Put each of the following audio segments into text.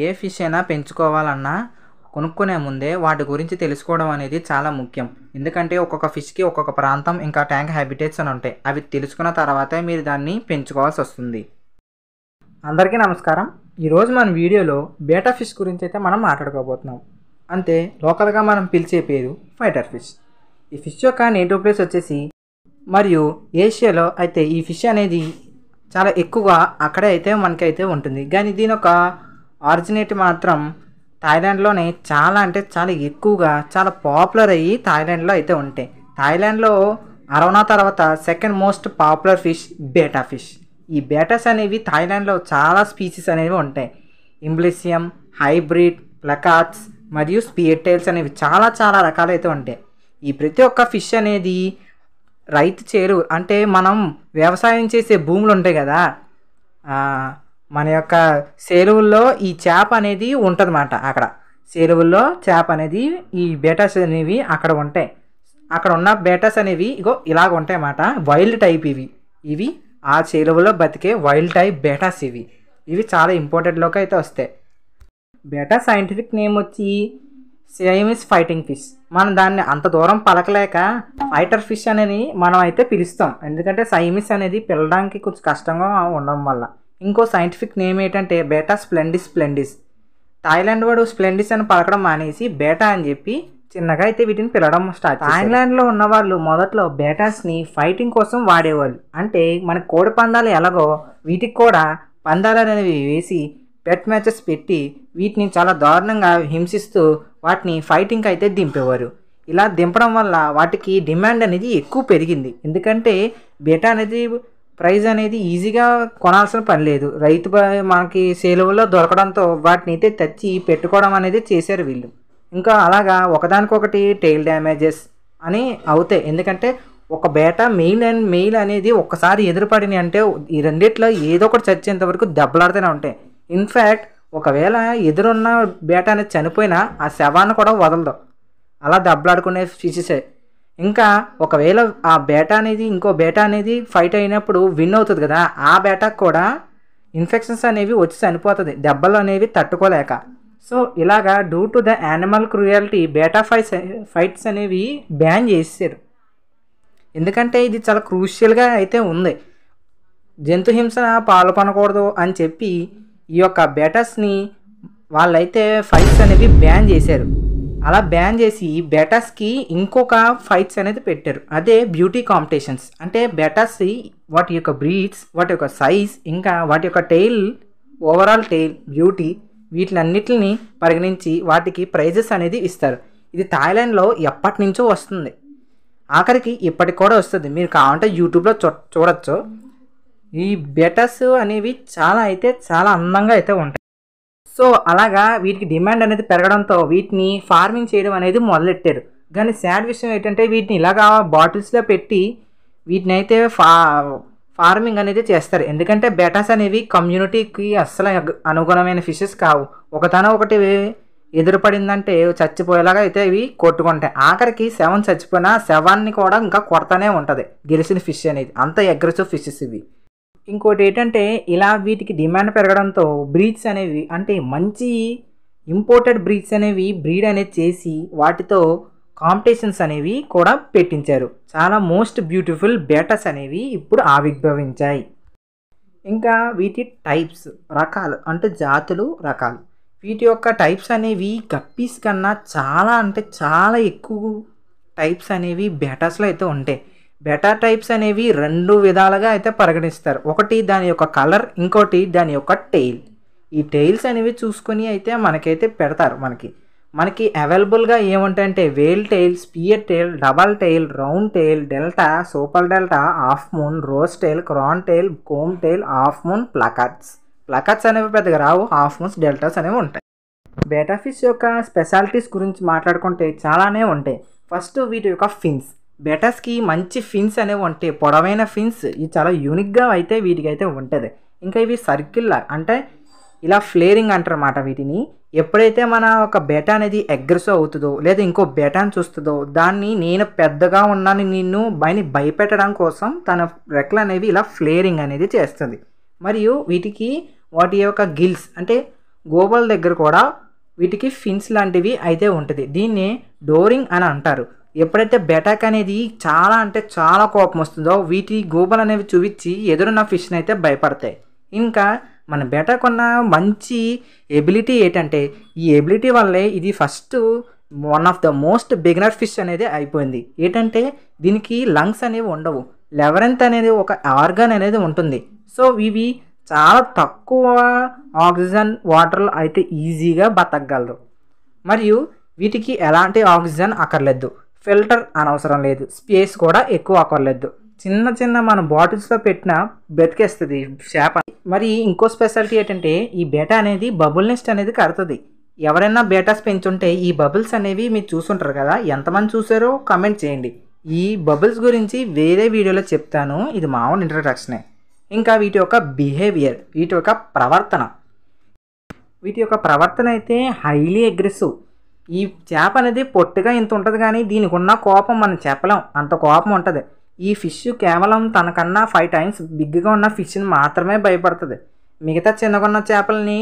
ఏ fish అయినా పెంచుకోవాలన్నా కొనుక్కునే ముందే వాటి గురించి తెలుసుకోవడం అనేది చాలా ముఖ్యం. ఎందుకంటే ఒక్కొక్క ఫిష్కి ఒక్కొక్క ప్రాంతం ఇంకా ట్యాంక్ హ్యాబిటేట్స్ అని ఉంటాయి. అవి తెలుసుకున్న తర్వాతే మీరు దాన్ని పెంచుకోవాల్సి వస్తుంది. అందరికీ నమస్కారం. ఈరోజు మన వీడియోలో బేటా ఫిష్ గురించి అయితే మనం మాట్లాడుకోబోతున్నాం. అంటే లోకల్గా మనం పిలిచే పేరు ఫైటర్ ఫిష్. ఈ ఫిష్ యొక్క నేటివ్ ప్లేస్ వచ్చేసి మరియు ఏషియాలో అయితే ఈ ఫిష్ అనేది చాలా ఎక్కువగా అక్కడే అయితే మనకైతే ఉంటుంది. కానీ దీని యొక్క ఆరిజినేట్ మాత్రం థాయిలాండ్లోనే చాలా అంటే చాలా ఎక్కువగా చాలా పాపులర్ అయ్యి థాయిలాండ్లో అయితే ఉంటాయి. థాయిలాండ్లో అరోనా తర్వాత సెకండ్ మోస్ట్ పాపులర్ ఫిష్ బేటా ఫిష్. ఈ బేటాస్ అనేవి థాయిలాండ్లో చాలా స్పీసీస్ అనేవి ఉంటాయి. ఇంబ్లిసియం, హైబ్రిడ్, ప్లకాట్స్ మరియు స్పియర్ టైల్స్ అనేవి చాలా చాలా రకాలైతే ఉంటాయి. ఈ ప్రతి ఒక్క ఫిష్ అనేది రైతు చేరు అంటే మనం వ్యవసాయం చేసే భూములు ఉంటాయి కదా, మన యొక్క చెరువుల్లో ఈ చేప అనేది ఉంటుందన్నమాట. అక్కడ చెరువుల్లో చేప అనేది ఈ బేటాస్ అనేవి అక్కడ ఉంటాయి. అక్కడ ఉన్న బేటాస్ అనేవి ఇగో ఇలాగ ఉంటాయి అన్నమాట. వైల్డ్ టైప్ ఇవి ఆ చెరువులో బతికే వైల్డ్ టైప్ బేటాస్ ఇవి చాలా ఇంపార్టెంట్లోకి అయితే వస్తాయి. బేటా సైంటిఫిక్ నేమ్ వచ్చి సియామీస్ ఫైటింగ్ ఫిష్. మనం దాన్ని అంత దూరం పలకలేక ఫైటర్ ఫిష్ అనేది మనం అయితే పిలుస్తాం. ఎందుకంటే సైమిస్ అనేది పిలవడానికి కొంచెం కష్టంగా ఉండడం వల్ల. ఇంకో సైంటిఫిక్ నేమ్ ఏంటంటే బేటా స్ప్లెండిస్. థాయిలాండ్ వాడు స్ప్లెండిస్ అని పలకడం మానేసి బేటా అని చెప్పి చిన్నగా అయితే వీటిని పిలవడం స్టార్ట్. థాయిలాండ్లో ఉన్న వాళ్ళు మొదట్లో బేటాస్ని ఫైటింగ్ కోసం వాడేవాళ్ళు. అంటే మన కోడి పందాలు ఎలాగో వీటికి కూడా పందాలు అనేవి వేసి పెట్ మ్యాచెస్ పెట్టి వీటిని చాలా దారుణంగా హింసిస్తూ వాటిని ఫైటింగ్కి అయితే దింపేవారు. ఇలా దింపడం వల్ల వాటికి డిమాండ్ అనేది ఎక్కువ పెరిగింది. ఎందుకంటే బేటా అనేది ప్రైజ్ అనేది ఈజీగా కొనాల్సిన పని లేదు. రైతు మనకి సేలువలో దొరకడంతో వాటిని అయితే తెచ్చి పెట్టుకోవడం అనేది చేశారు వీళ్ళు. ఇంకా అలాగా ఒకదానికొకటి టెయిల్ డ్యామేజెస్ అని అవుతాయి. ఎందుకంటే ఒక బేటా మెయిల్ అనేది ఒక్కసారి ఎదురుపడిని అంటే ఈ రెండిట్లో ఏదో ఒకటి చచ్చేంత వరకు దెబ్బలాడుతూనే ఉంటాయి. ఇన్ఫ్యాక్ట్ ఒకవేళ ఎదురున్న బేటా అనేది చనిపోయినా ఆ శవాన్ని కూడా వదలదు. అలా దెబ్బలాడుకునే ఫిషెసే. ఇంకా ఒకవేళ ఆ బేటా అనేది ఇంకో బేటా అనేది ఫైట్ అయినప్పుడు విన్ అవుతుంది కదా, ఆ బేటాకు కూడా ఇన్ఫెక్షన్స్ అనేవి వచ్చి చనిపోతుంది దెబ్బలు అనేవి తట్టుకోలేక. సో ఇలాగా due to the animal cruelty beta fights అనేవి బ్యాన్ చేశారు. ఎందుకంటే ఇది చాలా క్రూషియల్గా అయితే ఉంది. జంతు హింస పాల్గొనకూడదు అని చెప్పి ఈ యొక్క బేటాస్ని వాళ్ళైతే ఫైట్స్ అనేవి బ్యాన్ చేశారు. అలా బ్యాన్ చేసి బేటాస్కి ఇంకొక ఫైట్స్ అనేది పెట్టారు. అదే బ్యూటీ కాంపిటీషన్స్. అంటే బేటాస్ వాటి యొక్క బ్రీడ్స్, వాటి యొక్క సైజ్, ఇంకా వాటి యొక్క టెయిల్, ఓవరాల్ టెయిల్ బ్యూటీ వీటినన్నిటిని పరిగణించి వాటికి ప్రైజెస్ అనేది ఇస్తారు. ఇది థాయిలాండ్లో ఎప్పటి నుంచో వస్తుంది. ఆఖరికి ఇప్పటికి కూడా వస్తుంది. మీరు కావాలంటే యూట్యూబ్లో చూడొచ్చు. ఈ బేటాస్ అనేవి చాలా అందంగా అయితే ఉంటాయి. సో అలాగా వీటికి డిమాండ్ అనేది పెరగడంతో వీటిని ఫార్మింగ్ చేయడం అనేది మొదలెట్టారు. కానీ సాడ్ విషయం ఏంటంటే వీటిని ఇలాగా బాటిల్స్లో పెట్టి వీటిని అయితే ఫార్మింగ్ అనేది చేస్తారు. ఎందుకంటే బేటాస్ అనేవి కమ్యూనిటీకి అస్సలు అనుగుణమైన ఫిషెస్ కావు. ఒకటి ఎదురుపడిందంటే చచ్చిపోయేలాగా అయితే ఇవి కొట్టుకుంటాయి. ఆఖరికి శవం చచ్చిపోయినా శవాన్ని కూడా ఇంకా కొడతానే ఉంటుంది గెలిచిన ఫిష్ అనేది. అంత అగ్రెసివ్ ఫిషెస్ ఇవి. ఇంకోటి ఏంటంటే ఇలా వీటికి డిమాండ్ పెరగడంతో బ్రీడ్స్ అనేవి అంటే మంచి ఇంపోర్టెడ్ బ్రీడ్స్ అనేవి బ్రీడ్ అనేది చేసి వాటితో కాంపిటీషన్స్ అనేవి కూడా పెట్టించారు. చాలా మోస్ట్ బ్యూటిఫుల్ బేటాస్ అనేవి ఇప్పుడు ఆవిర్భవించాయి. ఇంకా వీటి టైప్స్ రకాలు అంటే జాతులు రకాలు. వీటి యొక్క టైప్స్ అనేవి గప్పీస్ కన్నా చాలా ఎక్కువ టైప్స్ అనేవి బేటాస్లో అయితే ఉంటాయి. బేటా టైప్స్ అనేవి రెండు విధాలుగా అయితే పరిగణిస్తారు. ఒకటి దాని యొక్క కలర్, ఇంకోటి దాని యొక్క టెయిల్. ఈ టెయిల్స్ అనేవి చూసుకొని అయితే మనకైతే పెడతారు. మనకి అవైలబుల్గా ఏముంటాయంటే veil tail, spear tail, double tail, round tail, delta, super delta, half moon, rose tail, crown tail, comb tail, half moon, plakats అనేవి పెద్దగా రావు. హాఫ్ మూన్స్, డెల్టాస్ అనేవి ఉంటాయి. బేటా ఫిష్ యొక్క స్పెషాలిటీస్ గురించి మాట్లాడుకుంటే చాలానే ఉంటాయి. ఫస్ట్ వీటి యొక్క ఫిన్స్. బేటాస్కి మంచి ఫిన్స్ అనేవి ఉంటాయి, పొడవైన ఫిన్స్. ఇవి చాలా యూనిక్గా అయితే వీటికి అయితే ఉంటుంది. ఇంకా ఇవి సర్కిల్ అంటే ఇలా ఫ్లేరింగ్ అంటారు అన్నమాట వీటిని. ఎప్పుడైతే మన ఒక బేటా అనేది అగ్రెసివ్ అవుతుందో లేదా ఇంకో బేటాని చూస్తుందో దాన్ని నేను పెద్దగా ఉన్నాను నిన్ను భయపెట్టడం కోసం తన రెక్కలు అనేవి ఇలా ఫ్లేరింగ్ అనేది చేస్తుంది. మరియు వీటికి వాటి యొక్క గిల్స్ అంటే గోబల దగ్గర కూడా వీటికి ఫిన్స్ లాంటివి అయితే ఉంటుంది. దీన్ని డోరింగ్ అని అంటారు. ఎప్పుడైతే బెటాక్ అనేది చాలా అంటే చాలా కోపం వస్తుందో వీటి గోబలు అనేవి చూపించి ఎదురున్న ఫిష్ని అయితే భయపడతాయి. ఇంకా మన బెటాక్ ఉన్న మంచి ఎబిలిటీ ఏంటంటే ఈ ఎబిలిటీ వల్లే ఇది first one of the most beginner fish అనేది అయిపోయింది. ఏంటంటే దీనికి లంగ్స్ అనేవి ఉండవు, లెవరెంత్ అనేది ఒక ఆర్గాన్ అనేది ఉంటుంది. సో ఇవి చాలా తక్కువ ఆక్సిజన్ వాటర్లో అయితే ఈజీగా బతకగలరు. మరియు వీటికి ఎలాంటి ఆక్సిజన్ అక్కర్లేదు, ఫిల్టర్ అనవసరం లేదు, స్పేస్ కూడా ఎక్కువ అక్కర్లేదు. చిన్న చిన్న మన బాటిల్స్లో పెట్టిన బతికేస్తుంది చేప. మరి ఇంకో స్పెషాలిటీ ఏంటంటే ఈ బేటా అనేది బబుల్ నెస్ట్ అనేది కడుతుంది. ఎవరైనా బేటాస్ పెంచుంటే ఈ బబుల్స్ అనేవి మీరు చూసుంటారు కదా, ఎంతమంది చూసారో కమెంట్ చేయండి. ఈ బబుల్స్ గురించి వేరే వీడియోలో చెప్తాను, ఇది మామూలు ఇంట్రడక్షనే. ఇంకా వీటి యొక్క బిహేవియర్, వీటి యొక్క ప్రవర్తన అయితే హైలీ అగ్రెసివ్. ఈ చేప అనేది పొట్టిగా ఇంత ఉంటుంది కానీ దీనికి ఉన్న కోపం మనం చెప్పలేం, అంత కోపం ఉంటుంది. ఈ ఫిష్ కేవలం తనకన్నా 5 times బిగ్గా ఉన్న ఫిష్ని మాత్రమే భయపడుతుంది. మిగతా చిన్నగా ఉన్న చేపలని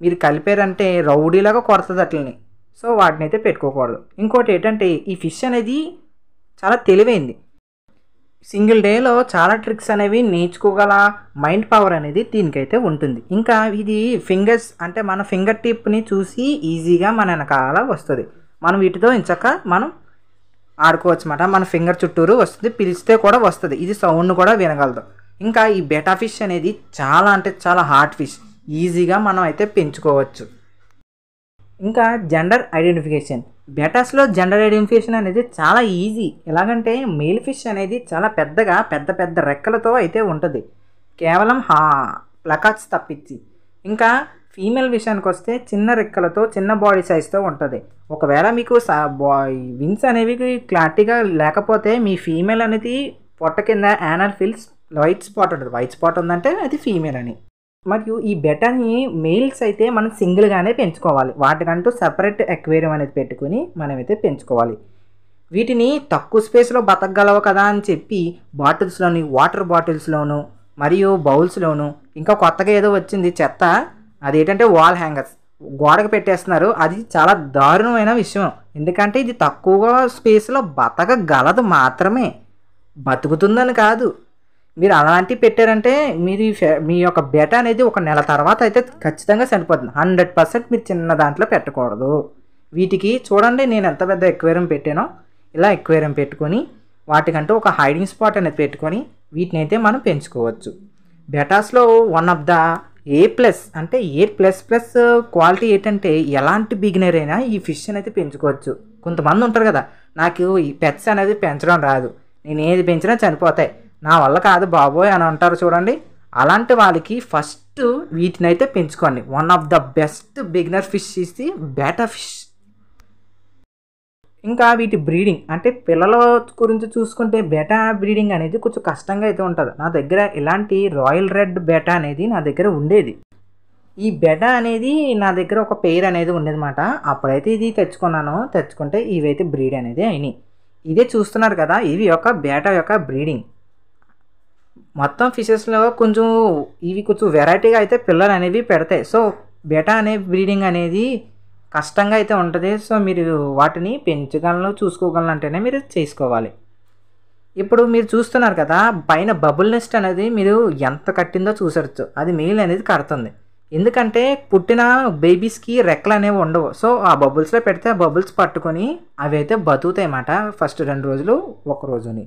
మీరు కలిపారంటే రౌడీలాగా కొడుతుంది అట్లని. సో వాటిని అయితే పెట్టుకోకూడదు. ఇంకోటి ఏంటంటే ఈ ఫిష్ అనేది చాలా తెలివైంది. సింగిల్ డేలో చాలా ట్రిక్స్ అనేవి నేర్చుకోగల మైండ్ పవర్ అనేది దీనికైతే ఉంటుంది. ఇంకా ఇది ఫింగర్స్ అంటే మన ఫింగర్ టిప్ని చూసి ఈజీగా మన వెనకాల వస్తుంది. మనం వీటితో ఇంచక్క మనం ఆడుకోవచ్చు అన్నమాట. మన ఫింగర్ చుట్టూరు వస్తుంది, పిలిస్తే కూడా వస్తుంది, ఇది సౌండ్ కూడా వినగలదు. ఇంకా ఈ బెటా ఫిష్ అనేది చాలా అంటే చాలా హార్ట్ ఫిష్, ఈజీగా మనం అయితే పెంచుకోవచ్చు. ఇంకా జెండర్ ఐడెంటిఫికేషన్, బెటాస్లో జెండర్ ఐడెంటిఫికేషన్ అనేది చాలా ఈజీ. ఎలాగంటే మేల్ ఫిష్ అనేది చాలా పెద్దగా పెద్ద పెద్ద రెక్కలతో అయితే ఉంటుంది, కేవలం ప్లకాట్స్ తప్పించి. ఇంకా ఫీమేల్ విషయానికి వస్తే చిన్న రెక్కలతో చిన్న బాడీ సైజ్తో ఉంటుంది. ఒకవేళ మీకు వింగ్స్ అనేవి క్లారిటీగా లేకపోతే మీ ఫీమేల్ అనేది పొట్ట కింద యానల్ ఫిల్స్ వైట్ స్పాట్ ఉంటుంది, వైట్ స్పాట్ ఉందంటే అది ఫీమేల్ అని. మరియు ఈ బెటాని మెయిల్స్ అయితే మనం సింగిల్గానే పెంచుకోవాలి, వాటికంటూ సపరేట్ అక్వేరియం అనేది పెట్టుకుని మనమైతే పెంచుకోవాలి. వీటిని తక్కువ స్పేస్లో బతకగలవు కదా అని చెప్పి బాటిల్స్లోని వాటర్ బాటిల్స్లోను మరియు బౌల్స్లోను ఇంకా కొత్తగా ఏదో వచ్చింది చెత్త, అదేంటంటే వాల్ హ్యాంగర్స్ గోడకు పెట్టేస్తున్నారు. అది చాలా దారుణమైన విషయం. ఎందుకంటే ఇది తక్కువ స్పేస్లో బతకగలదు మాత్రమే, బతుకుతుందని కాదు. మీరు అలాంటివి పెట్టారంటే మీ యొక్క బెటా అనేది 1 నెల తర్వాత అయితే ఖచ్చితంగా చనిపోతుంది. 100% మీరు చిన్న దాంట్లో పెట్టకూడదు. వీటికి చూడండి నేను ఎంత పెద్ద ఎక్వేరియం పెట్టానో, ఇలా ఎక్వేరియం పెట్టుకొని వాటికంటూ ఒక హైడింగ్ స్పాట్ అనేది పెట్టుకొని వీటిని అయితే మనం పెంచుకోవచ్చు. బెటాస్లో వన్ ఆఫ్ ద A+ అంటే A++ క్వాలిటీ ఏంటంటే ఎలాంటి బిగినర్ అయినా ఈ ఫిష్ అయితే పెంచుకోవచ్చు. కొంతమంది ఉంటారు కదా, నాకు ఈ పెట్స్ అనేది పెంచడం రాదు, నేను ఏది పెంచినా చనిపోతాయి, నా వల్ల కాదు బాబోయ్ అని అంటారు చూడండి. అలాంటి వాళ్ళకి ఫస్ట్ వీటిని అయితే పెంచుకోండి. One of the best beginner fish is the beta fish. ఇంకా వీటి బ్రీడింగ్ అంటే పిల్లల గురించి చూసుకుంటే బెటా బ్రీడింగ్ అనేది కొంచెం కష్టంగా అయితే ఉంటుంది. నా దగ్గర ఇలాంటి రాయల్ రెడ్ బెటా అనేది నా దగ్గర ఉండేది. ఈ బెటా అనేది నా దగ్గర ఒక పేరు అనేది ఉండేదన్నమాట. అప్పుడైతే ఇది తెచ్చుకుంటే ఇవైతే బ్రీడ్ అనేది అయినాయి. ఇదే చూస్తున్నారు కదా, ఇవి యొక్క బెటా యొక్క బ్రీడింగ్. మొత్తం ఫిషెస్లో ఇవి కొంచెం వెరైటీగా అయితే పిల్లలు అనేవి పెడతాయి. సో బెటా అనే బ్రీడింగ్ అనేది కష్టంగా అయితే ఉంటుంది. సో మీరు వాటిని పెంచగలను చూసుకోగలను అంటేనే మీరు చేసుకోవాలి. ఇప్పుడు మీరు చూస్తున్నారు కదా, పైన బబుల్ నెస్ట్ అనేది మీరు ఎంత కట్టిందో చూసవచ్చు. అది మెయిల్ అనేది కడుతుంది, ఎందుకంటే పుట్టిన బేబీస్కి రెక్కలు అనేవి ఉండవు. సో ఆ బబుల్స్లో పెడితే ఆ బబుల్స్ పట్టుకొని అవి అయితే బతుకుతాయి అన్నమాట, ఫస్ట్ 2 రోజులు 1 రోజుని.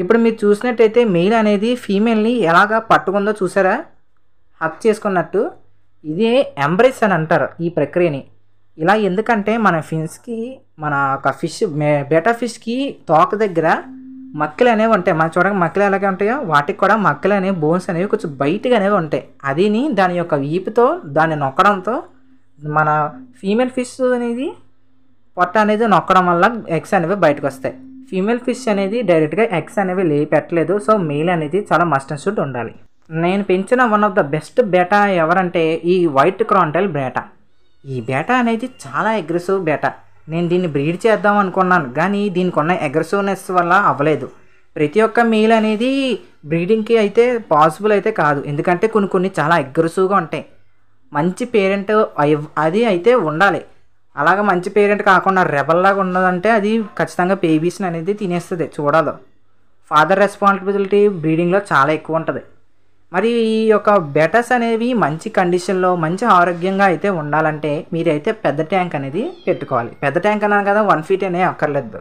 ఇప్పుడు మీరు చూసినట్టయితే మెయిల్ అనేది ఫీమేల్ని ఎలాగా పట్టుకుందో చూసారా, హక్ చేసుకున్నట్టు. ఇదే ఎంబ్రేస్ అని అంటారు ఈ ప్రక్రియని. ఇలా ఎందుకంటే మన ఫిన్స్కి మన ఒక బెటా ఫిష్కి తోక దగ్గర మక్కలు అనేవి ఉంటాయి. మనం చూడడానికి మక్కలు ఎలాగే ఉంటాయో వాటికి కూడా మక్కలు అనేవి బోన్స్ అనేవి కొంచెం బయటగా అనేవి ఉంటాయి. అదిని దాని యొక్క వీపుతో దాన్ని నొక్కడంతో మన ఫీమేల్ ఫిష్ అనేది పొట్ట అనేది నొక్కడం వల్ల ఎగ్స్ అనేవి బయటకు వస్తాయి. ఫీమేల్ ఫిష్ అనేది డైరెక్ట్గా ఎగ్స్ అనేవి పెట్టలేదు. సో మెయిల్ అనేది చాలా మస్ట్ అండ్ షుడ్ ఉండాలి. నేను పెంచిన one of the best beta ఎవరంటే ఈ వైట్ క్రాంటైల్ బెటా. ఈ బెటా అనేది చాలా అగ్రెసివ్ బెటా. నేను దీన్ని బ్రీడ్ చేద్దాం అనుకున్నాను కానీ దీనికి ఉన్న అగ్రెసివ్నెస్ వల్ల అవ్వలేదు. ప్రతి ఒక్క మెయిల్ అనేది బ్రీడింగ్కి అయితే పాసిబుల్ అయితే కాదు, ఎందుకంటే కొన్ని చాలా అగ్రెసివ్గా ఉంటాయి. మంచి పేరెంట్ అది అయితే ఉండాలి. అలాగ మంచి పేరెంట్ కాకుండా రెబల్లాగా ఉన్నదంటే అది ఖచ్చితంగా బేబీస్ని అనేది తినేస్తుంది. చూడాలి, ఫాదర్ రెస్పాన్సిబిలిటీ బ్రీడింగ్లో చాలా ఎక్కువ ఉంటుంది. మరి ఈ యొక్క బెటర్స్ అనేవి మంచి కండిషన్లో మంచి ఆరోగ్యంగా అయితే ఉండాలంటే మీరైతే పెద్ద ట్యాంక్ అనేది పెట్టుకోవాలి. పెద్ద ట్యాంక్ అన్నాను కదా, 1 feet అనే అక్కర్లేదు.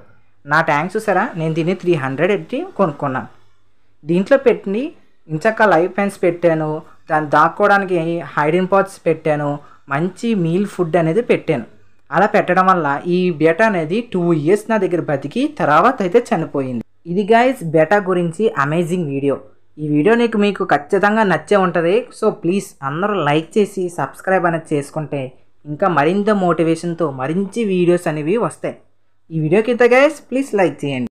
నా ట్యాంక్ చూసారా, నేను దీన్ని 300 పెట్టి కొనుక్కున్నాను. దీంట్లో పెట్టి ఇంచక్క లైవ్ పెన్స్ పెట్టాను, దాన్ని దాక్కోవడానికి హైడింగ్ పాట్స్ పెట్టాను, మంచి మీల్ ఫుడ్ అనేది పెట్టాను. అలా పెట్టడం వల్ల ఈ బెటా అనేది 2 years నా దగ్గర బతికి తర్వాత అయితే చనిపోయింది. ఇది గైస్ బెటా గురించి అమేజింగ్ వీడియో. ఈ వీడియో మీకు ఖచ్చితంగా నచ్చే ఉంటుంది. సో ప్లీజ్ అందరూ లైక్ చేసి సబ్స్క్రైబ్ అనేది చేసుకుంటే ఇంకా మరింత మోటివేషన్తో మరించి వీడియోస్ అనేవి వస్తాయి. ఈ వీడియోకి ఇంత గైస్ ప్లీజ్ లైక్ చేయండి.